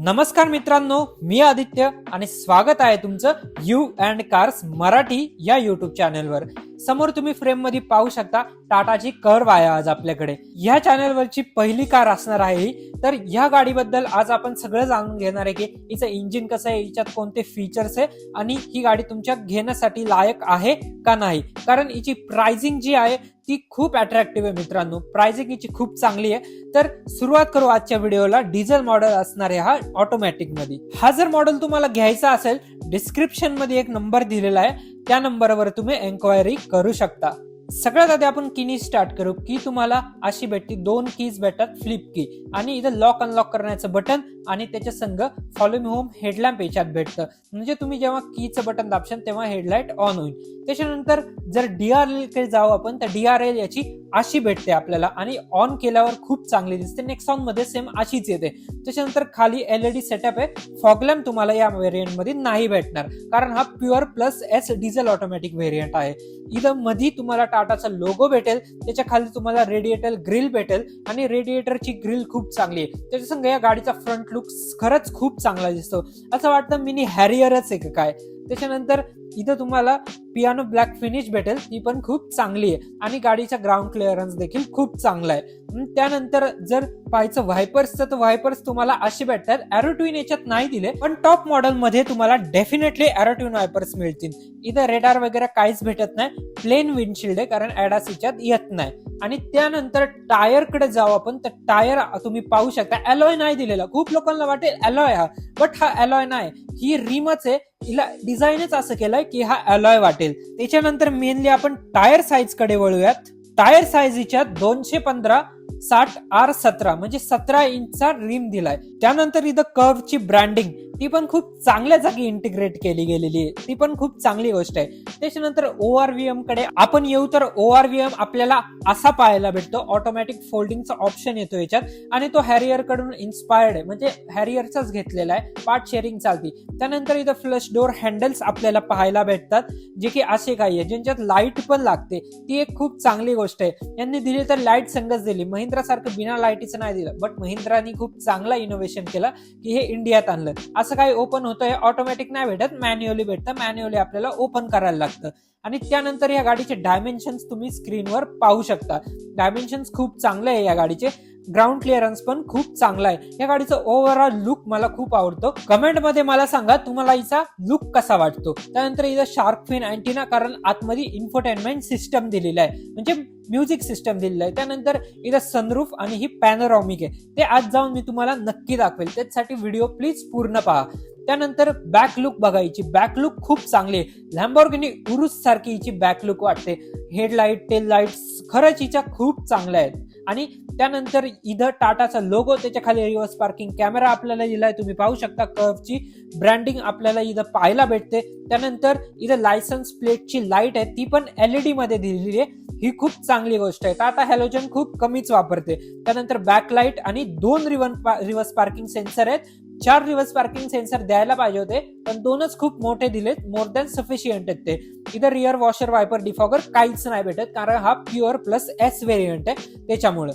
नमस्कार मित्रांनो, मी आदित्य आणि स्वागत आहे तुमचं यू अँड कार्स मराठी या युट्यूब चॅनलवर। समोर तुम्ही फ्रेम मध्ये पाहू शकता टाटाची कर्व आहे आज आपल्याकडे। या चॅनलवरची पहिली कार असणार आहे तर या गाडीबद्दल आज आपण सगळं जाणून घेणार आहे की हिचं इंजिन कसं आहे, हिच्यात कोणते फीचर्स आहे आणि ही गाडी तुमच्या घेण्यासाठी लायक आहे का नाही। कारण हिची प्राइसिंग जी आहे ती खूप अट्रॅक्टिव्ह आहे मित्रांनो, प्राइसिंग हिची खूप चांगली आहे। तर सुरुवात करू आजच्या व्हिडिओला। डिझेल मॉडेल असणार आहे हा ऑटोमॅटिक मध्ये। हा जर मॉडेल तुम्हाला घ्यायचा असेल डिस्क्रिप्शन मध्ये एक नंबर दिलेला आहे, त्या नंबरवर तुम्ही एन्क्वायरी करू शकता। सगळ्यात आधी आपण कीनी स्टार्ट करू। की तुम्हाला अशी भेटती, दोन कीज भेटतात, फ्लिप की आणि इथं लॉक अनलॉक करण्याचं बटन आणि त्याच्या संग फॉलो मी होम हेडलॅम्प याच्यात भेटतं। म्हणजे तुम्ही जेव्हा कीचं बटन दाबशाल तेव्हा हेडलाइट ऑन होईल। त्याच्यानंतर जर डीआरएल कडे जाऊ आपण तर डीआरएल याची अशी भेटते आपल्याला आणि ऑन केल्यावर खूप चांगली दिसते। नेक्सॉन मध्ये सेम अशीच येते। त्याच्यानंतर खाली एलईडी सेटअप आहे। फॉग लॅम्प तुम्हाला या व्हेरियंट मध्ये नाही भेटणार कारण हा pure plus S diesel automatic variant आहे। इथं मध्ये तुम्हाला टाटाचा लोगो भेटेल, त्याच्या खाली तुम्हाला रेडिएटर ग्रिल भेटेल आणि रेडिएटरची ग्रिल खूप चांगली आहे। त्याच्या संग या गाडीचा फ्रंट लुक खरंच खूप चांगला दिसतो, असं वाटतं मिनी हॅरियरच आहे का काय। त्याच्यानंतर इथं तुम्हाला पियानो ब्लॅक फिनिश भेटेल, ती पण खूप चांगली आहे आणि गाडीचा ग्राउंड क्लिअरन्स देखील खूप चांगला आहे। त्यानंतर जर पाहायचं व्हायपर्सचं तर व्हायपर्स तुम्हाला असे भेटतात। एरोट्विन याच्यात नाही दिले पण टॉप मॉडेल मध्ये तुम्हाला डेफिनेटली एरोट्विन व्हायपर्स मिळतील। इथं रेडार वगैरे काहीच भेटत नाही, प्लेन विंडशिल्ड आहे कारण एडास याच्यात येत नाही। आणि त्यानंतर टायर कडे जाऊ आपण तर टायर तुम्ही पाहू शकता अलॉय नाही दिलेला। खूप लोकांना वाटेल अलॉय हा, बट हा अलॉय नाही, ही रिमच आहे। हिला डिझाईनच असं केलंय की हा अलॉय वाटेल। त्याच्यानंतर मेनली आपण टायर साईज कडे वळूयात। टायर साईज हिच्या 215/60R17 म्हणजे 17 इंचचा रिम दिलाय। त्यानंतर इथं कर्वची ब्रँडिंग ती पण खूप चांगल्या जागी इंटिग्रेट केली गेलेली आहे, ती पण खूप चांगली गोष्ट आहे। त्याच्यानंतर ओआरव्हीएम कडे आपण येऊ तर ओआरव्हीएम आपल्याला असा पाहायला भेटतो, ऑटोमॅटिक फोल्डिंगचा ऑप्शन येतो याच्यात आणि तो हॅरियर कडून इन्स्पायर्ड आहे, म्हणजे हॅरियरचाच घेतलेला आहे। पार्ट शेअरिंग चालती। त्यानंतर इथं फ्लश डोअर हँडल्स आपल्याला पाहायला भेटतात, जे की असे काही आहे ज्यांच्यात लाईट पण लागते, ती एक खूप चांगली गोष्ट आहे। यांनी दिली तर लाईट संगच दिली, महिंद्रा सारखं बिना लाईटीचं नाही दिलं, बट महिंद्रानी खूप चांगला इनोव्हेशन केला की हे इंडियात आणलं। असं काही ओपन होतंय, ऑटोमॅटिक नाही भेटत, मॅन्युअली भेटतं, मॅन्युअली आपल्याला ओपन करायला लागतं। आणि त्यानंतर या गाडीचे डायमेन्शन्स तुम्ही स्क्रीनवर पाहू शकता। डायमेन्शन्स खूप चांगले आहे या गाडीचे, ग्राउंड क्लिअरन्स पण खूप चांगला आहे। या गाडीचा ओव्हरऑल लुक मला खूप आवडतो। कमेंट मध्ये मला सांगा तुम्हाला हिचा लुक कसा वाटतो। त्यानंतर इथं शार्क फिन अँटिना कारण आतमध्ये इन्फोटेनमेंट सिस्टम दिलेला आहे, म्हणजे म्युझिक सिस्टम दिलेलं आहे। त्यानंतर इथं सनरूफ आणि ही पॅनोरॉमिक आहे, ते आज जाऊन मी तुम्हाला नक्की दाखवेल, त्यासाठी व्हिडिओ प्लीज पूर्ण पहा। त्यानंतर बॅक लुक बघायची, बॅक लुक खूप चांगली आहे। लॅम्बोर्गिनी उरुस सारखी हिची बॅक लुक वाटते। हेडलाईट टेल लाईट्स खरंच हिच्या खूप चांगल्या आहेत। आणि त्यानंतर इथं टाटाचा लोगो, त्याच्या खाली रिव्हर्स पार्किंग कॅमेरा आपल्याला दिलाय, तुम्ही पाहू शकता। कर्वची ब्रँडिंग आपल्याला इथं पाहायला भेटते। त्यानंतर इथं लायसन्स प्लेटची लाईट आहे, ती पण एलईडी मध्ये दिलेली आहे, ही खूप चांगली गोष्ट आहे। टाटा हॅलोजन खूप कमीच वापरते। त्यानंतर बॅकलाईट आणि 2 रिव्हर्स पार्किंग सेन्सर आहेत। 4 रिव्हर्स पार्किंग सेन्सर द्यायला पाहिजे होते पण 2च खूप मोठे दिलेत, मोर दॅन सफिशियंट आहेत ते। इथं रिअर वॉशर वायपर डिफॉगर काहीच नाही भेटत कारण हा प्युअर प्लस एस व्हेरियंट आहे त्याच्यामुळे।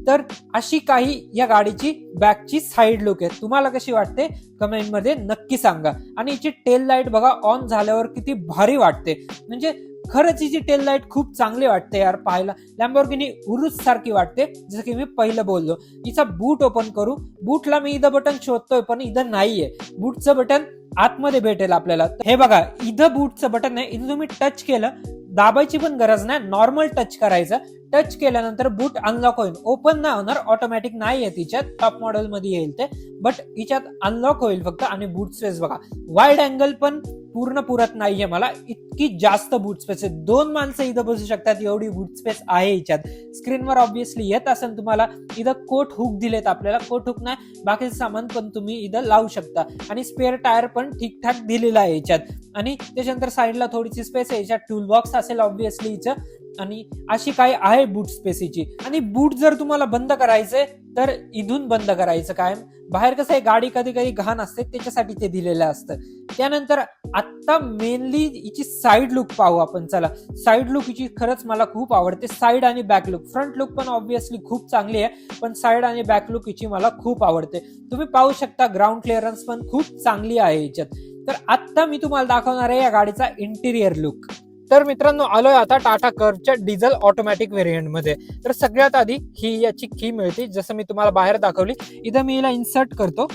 तर अशी काही या गाडीची बॅकची साईड लुक आहे, तुम्हाला कशी वाटते कमेंट मध्ये नक्की सांगा। आणि हिची टेल लाईट बघा ऑन झाल्यावर किती भारी वाटते, म्हणजे खरंच हिची टेल लाईट खूप चांगली वाटते यार पाहायला, लॅम्बोर्गिनी उरुस सारखी वाटते, जसं की मी पहिलं बोललो। हिचा बूट ओपन करू, बूटला मी इथं बटन शोधतोय पण इथं नाहीये, बूटचं बटन आतमध्ये भेटेल आपल्याला। हे बघा इथं बूटचं बटन नाही, इथं तुम्ही टच केलं, दाबायची पण गरज नाही, नॉर्मल टच करायचं। टच केल्यानंतर बूट अनलॉक होईल, ओपन नाही होणार, ऑटोमॅटिक नाही आहे तिच्यात, टॉप मॉडेल मध्ये येईल ते, बट हिच्यात अनलॉक होईल फक्त। आणि बूट स्पेस बघा, वाईड अँगल पण पूर्ण पुरत नाहीये मला, इतकी जास्त बूट स्पेस आहे। 2 माणसं इथं बसू शकतात एवढी बूट स्पेस आहे हिच्यात। स्क्रीनवर ऑब्व्हियसली येत असेल तुम्हाला, इथं कोट हुक दिलेत आपल्याला, कोट हुक नाही बाकीचं सामान पण तुम्ही इथं लावू शकता। आणि स्पेअर टायर पण ठीकठाक दिलेला आहे याच्यात। आणि त्याच्यानंतर साईडला थोडीशी स्पेस आहे, याच्यात टूल बॉक्स असेल ऑब्व्हियसली हिचं, आणि अशी काय आहे बूट स्पेस हिची। आणि बूट जर तुम्हाला बंद करायचंय तर इथून बंद करायचं कायम. बाहेर कसं आहे, गाडी कधी कधी घाण असते, त्याच्यासाठी ते दिलेलं असतं. त्यानंतर आता मेनली हिची साईड लुक पाहू आपण. चला, साईड लुक हिची खरंच मला खूप आवडते. साईड आणि बॅक लुक, फ्रंट लुक पण ऑब्व्हियसली खूप चांगली आहे, पण साईड आणि बॅक लुक हिची मला खूप आवडते. तुम्ही पाहू शकता ग्राउंड क्लिअरन्स पण खूप चांगली आहे हिच्यात. तर आता मी तुम्हाला दाखवणार आहे या गाडीचा इंटिरियर लुक. तर मित्रांनो, आलोय आता टाटा कर्वच्या डिझेल ऑटोमॅटिक व्हेरियंट मध्ये. तर सगळ्यात आधी ही याची की मिळते, जसं मी तुम्हाला बाहेर दाखवली. इथं मी हिला इन्सर्ट करतो.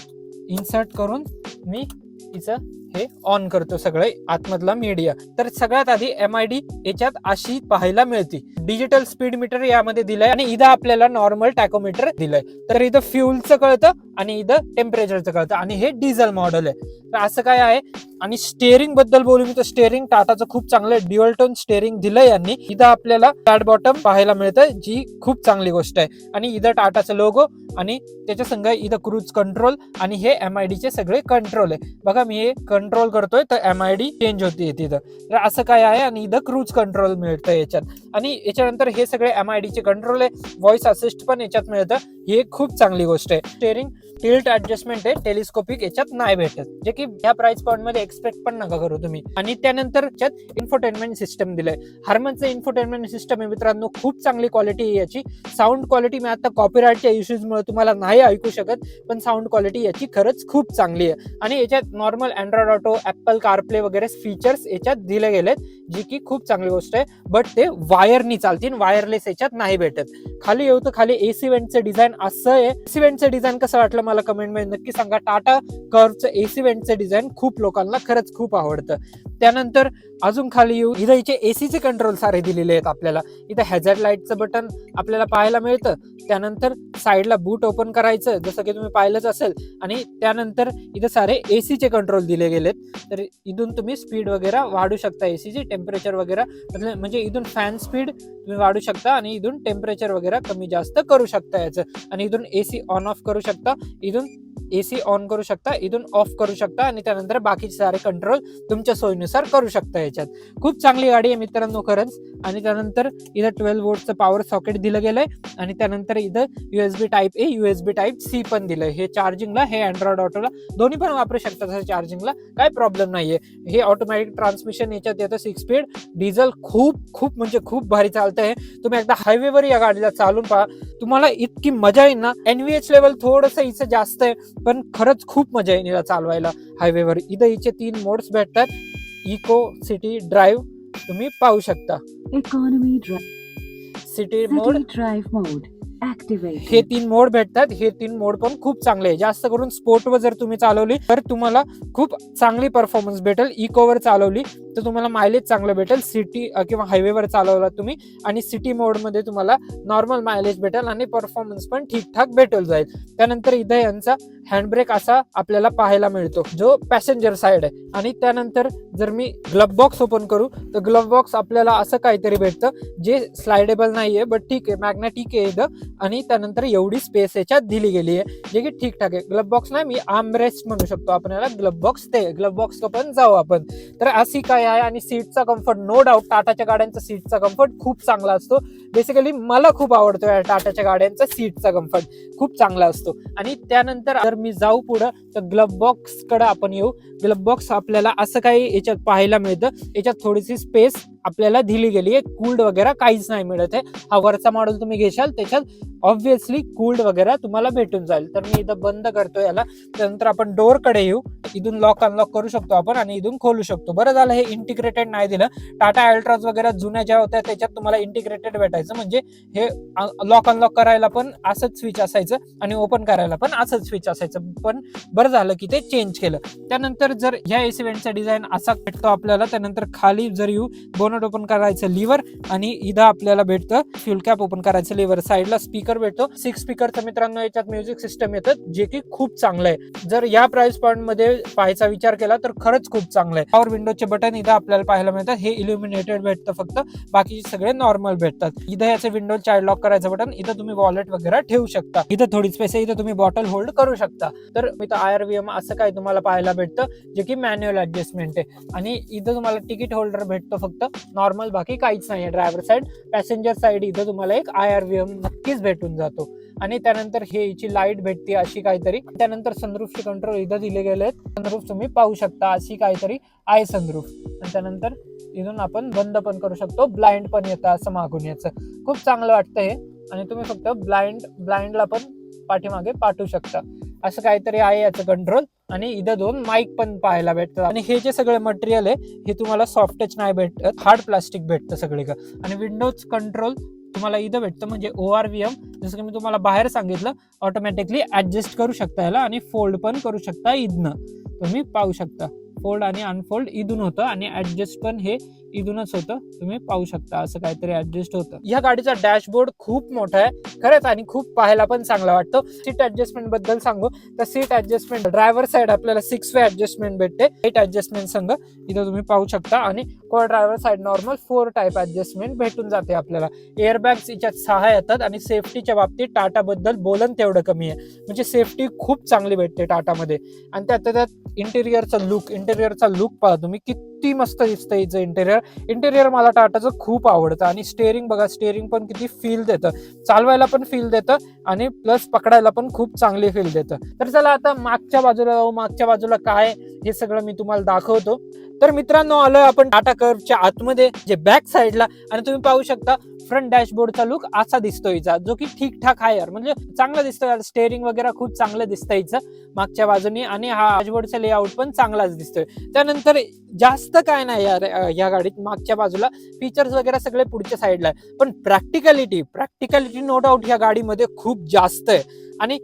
इन्सर्ट करून मी हिचं हे ऑन करतो सगळे आतमधला मीडिया. तर सगळ्यात आधी MID याच्यात अशी पाहायला मिळते. डिजिटल स्पीड मीटर यामध्ये दिलंय आणि इथं आपल्याला नॉर्मल टॅकोमीटर दिलंय. तर इथं फ्युलचं कळतं आणि इथं टेम्परेचरचं कळतं आणि हे डिझेल मॉडेल आहे. तर असं काय आहे. आणि स्टेअरिंग बद्दल बोलू मी तर स्टेअरिंग टाटाचं खूप चांगलं आहे. ड्युअल टोन स्टेअरिंग दिलंय यांनी. इथं आपल्याला फ्लॅट बॉटम पाहायला मिळतं, जी खूप चांगली गोष्ट आहे. आणि इथं टाटाचं लोगो आणि त्याच्या संग इथं क्रूज कंट्रोल आणि हे MID चे सगळे कंट्रोल आहे. बघा, मी हे कंट्रोल करतोय तर MID चेंज होते तिथं. तर असं काय आहे. आणि इथं क्रूज कंट्रोल मिळतं याच्यात. आणि याच्यानंतर हे सगळे MID चे कंट्रोल आहे. व्हॉइस असिस्ट पण याच्यात मिळतं. ही खूप चांगली गोष्ट आहे. स्टेअरिंग टिल्ट ऍडजस्टमेंट आहे, टेलिस्कोपिक याच्यात नाही भेटत, जे की या प्राइस पॉइंट मध्ये एक्सपेक्ट पण नका करू तुम्ही. आणि त्यानंतर याच्यात इन्फोटेनमेंट सिस्टम दिलंय. हार्मनचं इन्फोटेनमेंट सिस्टम आहे मित्रांनो, खूप चांगली क्वालिटी आहे याची. साऊंड क्वालिटी मी आता कॉपीराईटच्या इश्यूज मुळे तुम्हाला नाही ऐकू शकत, पण साऊंड क्वालिटी याची खरंच खूप चांगली आहे. आणि याच्यात normal Android auto, apple CarPlay वगैरे फीचर्स याच्यात दिले गेलेत, जी की खूप चांगली गोष्ट आहे. बट ते वायरनी चालतील, वायरलेस याच्यात नाही भेटत. खाली येऊ तर खाली AC वेंटचं डिझाईन असं आहे. AC वेंटचं डिझाईन कसं वाटलं मला कमेंट मध्ये नक्की सांगा. टाटा कर्वचं AC वेंटचं डिझाईन खूप लोकांना खरंच खूप आवडतं. त्यानंतर अजून खाली येऊ, इथं हिचे ACचे कंट्रोल सारे दिलेले आहेत आपल्याला. इथं हॅझर्ड लाईटचं बटन आपल्याला पाहायला मिळतं. त्यानंतर साईडला बूट ओपन करायचं, जसं की तुम्ही पाहिलंच असेल. आणि त्यानंतर इथं सारे ACचे कंट्रोल दिले गेलेत. तर इथून तुम्ही स्पीड वगैरे वाढू शकता, ACची टेम्परेचर वगैरे, म्हणजे इथून फॅन स्पीड तुम्ही वाढू शकता आणि इथून टेम्परेचर वगैरे कमी जास्त करू शकता याचं. आणि इथून AC ऑन ऑफ करू शकता, इथून AC ऑन करू शकता, इथून ऑफ करू शकता. आणि त्यानंतर बाकीचे सारे कंट्रोल तुमच्या सोयीनुसार करू शकता याच्यात. खूप चांगली गाडी आहे मित्रांनो खरंच. आणि त्यानंतर इथं 12 वोल्टचं पॉवर सॉकेट दिलं गेलंय. आणि त्यानंतर इथं USB Type A, USB Type C पण दिलंय. हे चार्जिंगला, हे अँड्रॉइड ऑटोला दोन्ही पण वापरू शकता. तसं चार्जिंगला काय प्रॉब्लेम नाहीये. हे ऑटोमॅटिक ट्रान्समिशन याच्यात येतं, 6 स्पीड डिझेल. खूप म्हणजे खूप भारी चालतंय. तुम्ही एकदा हायवेवर या गाडीला चालून पहा, तुम्हाला इतकी मजा येईल ना. NVH लेवल थोडंसं हिचं जास्त आहे, पण खरंच खूप मजा येईल हिला चालवायला हायवेवर. इथं हिचे 3 मोड्स भेटतात. इको, सिटी, ड्राईव्ह तुम्ही पाहू शकता. इकॉनॉमी ड्राईव्ह, सिटी मोड, ड्राईव्ह मोड ऍक्टिव्हेट, हे 3 मोड भेटतात. हे 3 मोड पण खूप चांगले आहे. जास्त करून स्पोर्टवर जर तुम्ही चालवली तर तुम्हाला खूप चांगली परफॉर्मन्स भेटेल. इकोवर चालवली तर तुम्हाला मायलेज चांगलं भेटेल. सिटी किंवा हायवेवर चालवला तुम्ही आणि सिटी मोडमध्ये तुम्हाला नॉर्मल मायलेज भेटेल आणि परफॉर्मन्स पण ठीकठाक भेटून जाईल. त्यानंतर इथं यांचा हँडब्रेक असा आपल्याला पाहायला मिळतो, जो पॅसेंजर साइड आहे. आणि त्यानंतर जर मी ग्लव्ह बॉक्स ओपन करू तर ग्लव्ह बॉक्स आपल्याला असं काहीतरी भेटतं, जे स्लायडेबल नाहीये, बट ठीक आहे, मॅग्नेटिक आहे इथं. आणि त्यानंतर एवढी स्पेस याच्यात दिली गेली आहे, जे की ठीकठाक आहे. ग्लव्ह बॉक्स नाही, मी आर्मरेस्ट म्हणू शकतो आपण याला. ग्लव्ह बॉक्स, ते ग्लव्ह बॉक्स पण जाऊ आपण. तर अशी काय आहे. आणि सीटचा कम्फर्ट, नो डाऊट टाटाच्या गाड्यांचा सीटचा कम्फर्ट खूप चांगला असतो. बेसिकली मला खूप आवडतो या टाटाच्या गाड्यांचा सीटचा कम्फर्ट, खूप चांगला असतो. आणि त्यानंतर जर मी जाऊ पुढं तर ग्लव्ह बॉक्स कडे आपण येऊ. ग्लव्ह बॉक्स आपल्याला असं काही याच्यात पाहायला मिळतं. याच्यात थोडीशी स्पेस आपल्याला दिली गेली आहे. कूल्ड वगैरे काहीच नाही मिळत आहे. हा वरचा मॉडेल तुम्ही घेशाल त्याच्यात ऑब्व्हियसली कूल्ड वगैरे तुम्हाला भेटून जाईल. तर मी इथं बंद करतो याला. त्यानंतर आपण डोर कडे येऊ. इथून लॉक अनलॉक करू शकतो आपण आणि इथून खोलू शकतो. बरं झालं हे इंटिग्रेटेड नाही दिलं. टाटा अल्ट्राज वगैरे जुन्या ज्या होत्या त्याच्यात तुम्हाला इंटिग्रेटेड भेटायचं, म्हणजे हे लॉक अनलॉक करायला पण असंच स्विच असायचं आणि ओपन करायला पण असंच स्विच असायचं. पण बरं झालं की ते चेंज केलं. त्यानंतर जर ह्या AC वेंटचा डिझाईन असा भेटतो आपल्याला. त्यानंतर खाली जर येऊ, बोनट ओपन करायचं लिव्हर आणि इथं आपल्याला भेटतं फ्युल कॅप ओपन करायचं लिव्हर. साईडला स्पीकर भेटतो. 6 स्पीकरचं मित्रांनो याच्यात म्युझिक सिस्टम येतं, जे की खूप चांगलं आहे. जर या प्राइस पॉइंट मध्ये पाहायचा विचार केला तर खरंच खूप चांगलं आहे. पॉवर विंडोचे बटन इथं आपल्याला पाहायला मिळतात. हे इल्युमिनेटेड भेटतं फक्त, बाकीचे सगळे नॉर्मल भेटतात. इथं याचं विंडो चाइल्ड लॉक करायचं बटन, इथं तुम्ही वॉलेट वगैरे ठेवू शकता. इथं थोडी स्पेस आहे, इथं तुम्ही बॉटल होल्ड करू शकता. तर इथं IRVM असं काय तुम्हाला पाहायला भेटतं, जे की मॅन्युअल ऍडजस्टमेंट आहे. आणि इथं तुम्हाला तिकीट होल्डर भेटतो फक्त नॉर्मल, बाकी काहीच नाही. ड्रायव्हर साईड, पॅसेंजर साईड इथं तुम्हाला एक IRVM नक्कीच भेटून जातो. आणि त्यानंतर हे हिची लाईट भेटते अशी काहीतरी. त्यानंतर सनरूफचे कंट्रोल इथं दिले गेले आहेत. सनरूफ तुम्ही पाहू शकता, अशी काहीतरी आहे सनरूफ. आणि त्यानंतर इथून आपण बंद पण करू शकतो, ब्लाइंड पण येतं असं मागून. याचं खूप चांगलं वाटतं हे. आणि तुम्ही फक्त ब्लाइंडला पण पाठीमागे पाठवू शकता, असं काहीतरी आहे याचं कंट्रोल. आणि इथं 2 माईक पण पाहायला भेटतात. आणि हे जे सगळे मटेरियल आहे हे तुम्हाला सॉफ्ट टच नाही भेटत, हार्ड प्लास्टिक भेटतं सगळे. आणि विंडोज कंट्रोल तुम्हाला इथं भेटतं, म्हणजे ORVM, जसं की मी तुम्हाला बाहेर सांगितलं, ऑटोमॅटिकली ऍडजस्ट करू शकता याला. आणि फोल्ड पण करू शकता. इथनं तुम्ही पाहू शकता, फोल्ड आणि अनफोल्ड इथून होतं. आणि ऍडजस्ट पण हे इथूनच होतं, तुम्ही पाहू शकता, असं काहीतरी ऍडजस्ट होतं. या गाडीचा डॅशबोर्ड खूप मोठा आहे खरंच, आणि खूप पाहायला पण चांगला वाटतो. सीट ऍडजस्टमेंट बद्दल सांगू तर सीट ऍडजस्टमेंट ड्रायव्हर साईड आपल्याला 6 वे ऍडजस्टमेंट भेटते, 8 ऍडजस्टमेंट संघ इथं तुम्ही पाहू शकता. आणि को driver side normal 4 type adjustment भेटून जाते आपल्याला. एअरबॅग्स याच्यात 6 येतात. आणि सेफ्टीच्या बाबतीत टाटा बद्दल बोलन तेवढं कमी आहे, म्हणजे सेफ्टी खूप चांगली भेटते टाटामध्ये. आणि त्यात इंटेरियरचा लुक पहा तुम्ही, किती मस्त दिसतं हिचं इंटेरियर मला टाटाचं खूप आवडतं. आणि स्टेअरिंग बघा, स्टेअरिंग पण किती फील देतं, चालवायला पण फील देतं, आणि प्लस पकडायला पण खूप चांगली फील देतं. तर चला आता मागच्या बाजूला जाऊ. मागच्या बाजूला काय हे सगळं मी तुम्हाला दाखवतो. तर मित्रांनो, आलोय आपण टाटा कर्वच्या आतमध्ये, जे बॅक साईडला. आणि तुम्ही पाहू शकता फ्रंट डॅशबोर्डचा लुक असा दिसतो हिचा, जो की ठीकठाक आहे यार, म्हणजे चांगला दिसतो यार. स्टेअरिंग वगैरे खूप चांगलं दिसतं हिचं मागच्या बाजूनी. आणि हा डॅशबोर्डचा लेआउट पण चांगलाच दिसतोय. त्यानंतर जास्त काय नाही यार या गाडीत मागच्या बाजूला, फीचर्स वगैरे सगळे पुढच्या साईडला आहे. पण प्रॅक्टिकलिटी नो डाऊट या गाडीमध्ये खूप जास्त आहे. आणि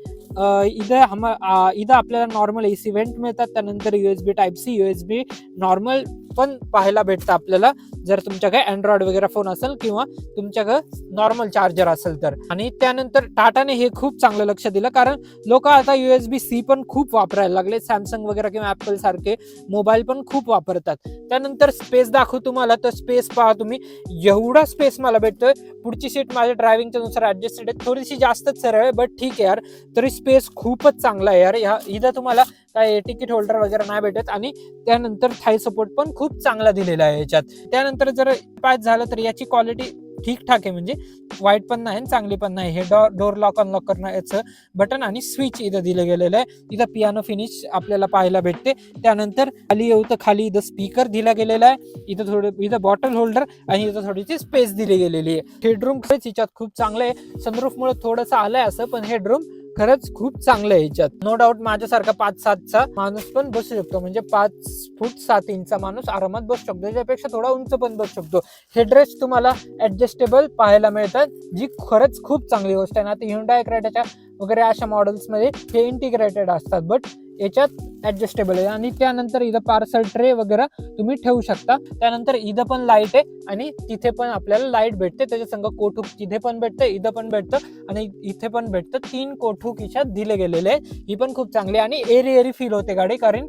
इथं आपल्याला नॉर्मल AC व्हेंट मिळतात. त्यानंतर USB Type-C, USB नॉर्मल पण पाहायला भेटतं आपल्याला, जर तुमच्याकडे अँड्रॉइड वगैरे फोन असेल किंवा तुमच्याकडे नॉर्मल चार्जर असेल तर. आणि त्यानंतर टाटाने हे खूप चांगलं लक्ष दिलं, कारण लोक आता USB-C पण खूप वापरायला लागले. सॅमसंग वगैरे किंवा ऍपल सारखे मोबाईल पण खूप वापरतात. त्यानंतर स्पेस दाखवू तुम्हाला, तर स्पेस पहा तुम्ही, एवढा स्पेस मला भेटतोय. पुढची सीट माझ्या ड्रायव्हिंगच्या नुसार ऍडजस्टेड आहे, थोडीशी जास्तच सरळ आहे, बट ठीक आहे यार, तरी स्पेस खूपच चांगला आहे यार. इथं तुम्हाला काय तिकीट होल्डर वगैरे नाही भेटत. आणि त्यानंतर थाई सपोर्ट पण खूप चांगला दिलेला आहे याच्यात. त्यानंतर जर पास झालं तर याची क्वालिटी ठीकठाक आहे, म्हणजे वाईट पण नाही चांगली पण नाही. हे डोर लॉक अनलॉक करण्याचं बटन आणि स्विच इथं दिलं गेलेलं आहे. इथं पियानो फिनिश आपल्याला पाहायला भेटते. त्यानंतर खाली येऊ तर खाली इथं स्पीकर दिला गेलेला आहे. इथं बॉटल होल्डर आणि इथं थोडीशी स्पेस दिली गेलेली आहे. हेडरूम खरंच हिच्यात खूप चांगलं आहे. सनरूफमुळे थोडंसं आलंय असं, पण हेडरूम खरंच खूप चांगलं आहे याच्यात. नो डाऊट माझ्यासारखा 5'7" माणूस पण बसू शकतो, म्हणजे 5'7" माणूस आरामात बसू शकतो. त्याच्यापेक्षा थोडा उंच पण बसू शकतो. हेडरेस्ट तुम्हाला ऍडजस्टेबल पाहायला मिळतात, जी खरंच खूप चांगली गोष्ट आहे ना. आता Hyundai Cretaच्या वगैरे अशा मॉडेल्समध्ये हे इंटिग्रेटेड असतात, बट याच्यात ऍडजस्टेबल आहे. आणि त्यानंतर इथं पार्सल ट्रे वगैरे तुम्ही ठेवू शकता. त्यानंतर इथं पण लाईट आहे, आणि तिथे पण आपल्याला लाईट भेटते. त्याच्या संग कोठूक तिथे पण भेटतं, इथं पण भेटतं, आणि इथे पण भेटतं. 3 कोठूक याच्यात दिले गेलेले आहे. ही पण खूप चांगली. आणि एरी फील होते गाडी, कारण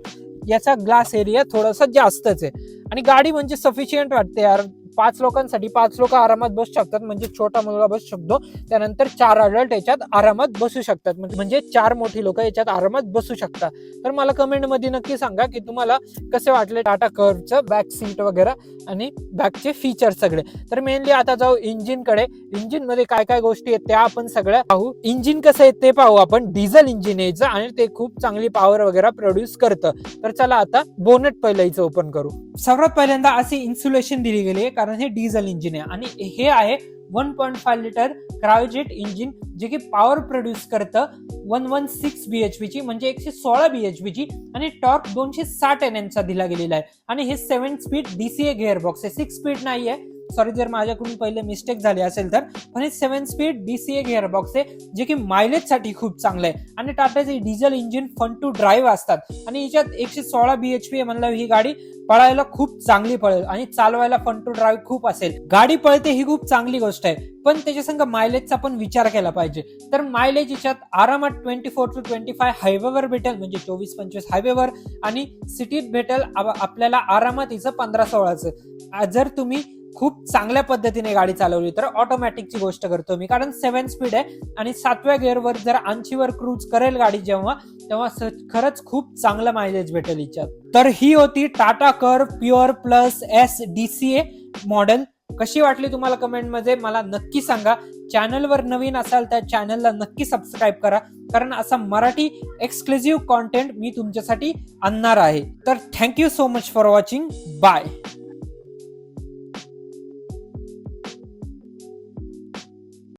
याचा ग्लास एरिया थोडासा जास्तच आहे. आणि गाडी म्हणजे सफिशियंट वाटते यार. 5 लोकांसाठी 5 लोक आरामात बसू शकतात, म्हणजे छोटा मुलगा बसू शकतो. त्यानंतर 4 अडल्ट याच्यात आरामात बसू शकतात, म्हणजे 4 मोठी लोक याच्यात आरामात बसू शकतात. तर मला कमेंट मध्ये नक्की सांगा की तुम्हाला कसे वाटले टाटा कर्वचं बॅक सीट वगैरे आणि बॅकचे फीचर्स सगळे. तर मेनली आता जाऊ इंजिन कडे. इंजिन मध्ये काय काय गोष्टी आहेत त्या आपण सगळ्या पाहू. इंजिन कसं आहे ते पाहू आपण. डिझेल इंजिन यायचं, आणि ते खूप चांगली पॉवर वगैरे प्रोड्यूस करतं. तर चला आता बोनेट पहिलं याचं ओपन करू. सर्वात पहिल्यांदा अशी इन्सुलेशन दिली गेली आहे, कारण हे डिझेल इंजिन आहे. आणि हे आहे 1.5 लिटर क्रायोजेट इंजिन, जे की पॉवर प्रोड्यूस करतं 116 bhp ची, म्हणजे 116 bhp ची. आणि टॉर्क 260 Nm चा दिला गेलेला आहे. आणि हे 7 स्पीड DCA गिअर बॉक्स आहे, 6 स्पीड नाहीये, सॉरी जर माझ्याकडून पहिले मिस्टेक झाली असेल तर, पण हे 7 स्पीड DCA गिअरबॉक्स आहे जे की मायलेज साठी खूप चांगलं आहे. आणि टाटाचे diesel engine fun to drive असतात आणि याच्यात 116 bhp म्हणलं ही गाडी पळायला खूप चांगली पळेल आणि चालवायला फन टू ड्राईव्ह खूप असेल. गाडी पळते ही खूप चांगली गोष्ट आहे, पण त्याच्या संग मायलेजचा पण विचार केला पाहिजे. तर मायलेज याच्यात आरामात 24 to 25 हायवेवर भेटेल, म्हणजे 24-25 हायवेवर, आणि सिटीत भेटेल आपल्याला आरामात हिचं 15-16चं. जर तुम्ही खूप चांगल्या पद्धतीने गाडी चालवली तर. ऑटोमॅटिकची गोष्ट करतो मी, कारण 7 स्पीड आहे आणि 7व्या गिअरवर जर 80वर क्रूज करेल गाडी जेव्हा, तेव्हा खरंच खूप चांगलं मायलेज भेटेल हिच्यात. तर ही होती Tata curve pure plus S DCA model. कशी वाटली तुम्हाला कमेंटमध्ये मला नक्की सांगा. चॅनलवर नवीन असाल तर चॅनलला नक्की सबस्क्राईब करा, कारण असा मराठी एक्सक्लुझिव्ह कॉन्टेंट मी तुमच्यासाठी आणणार आहे. तर thank you so much for watching. Bye.